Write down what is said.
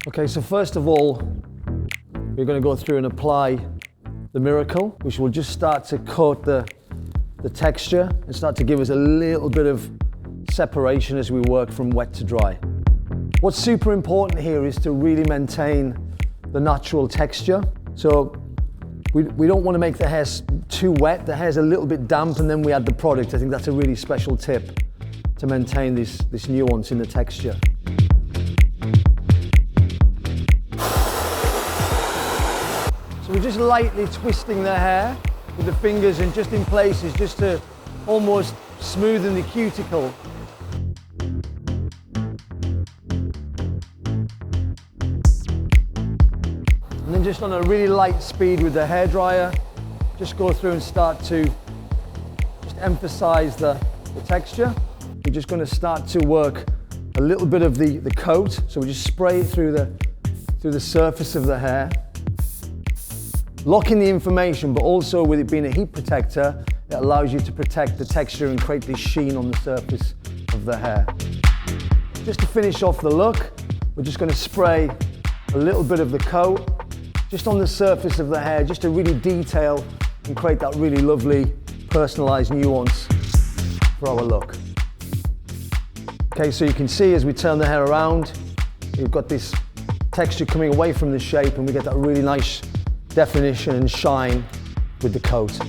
Okay, so first of all, we're going to go through and apply the Miracle, which will just start to coat the texture and start to give us a little bit of separation as we work from wet to dry. What's super important here is to really maintain the natural texture. So we don't want to make the hair too wet. The hair's a little bit damp and then we add the product. I think that's a really special tip to maintain this nuance in the texture. So we're just lightly twisting the hair with the fingers and just in places just to almost smoothen the cuticle. And then just on a really light speed with the hairdryer, just go through and start to just emphasize the texture. We're just going to start to work a little bit of the coat. So we just spray it through the surface of the hair. Locking the information, but also with it being a heat protector, it allows you to protect the texture and create this sheen on the surface of the hair. Just to finish off the look, we're just going to spray a little bit of the coat just on the surface of the hair, just to really detail and create that really lovely personalized nuance for our look. Okay, so you can see as we turn the hair around, we've got this texture coming away from the shape and we get that really nice definition and shine with the coat.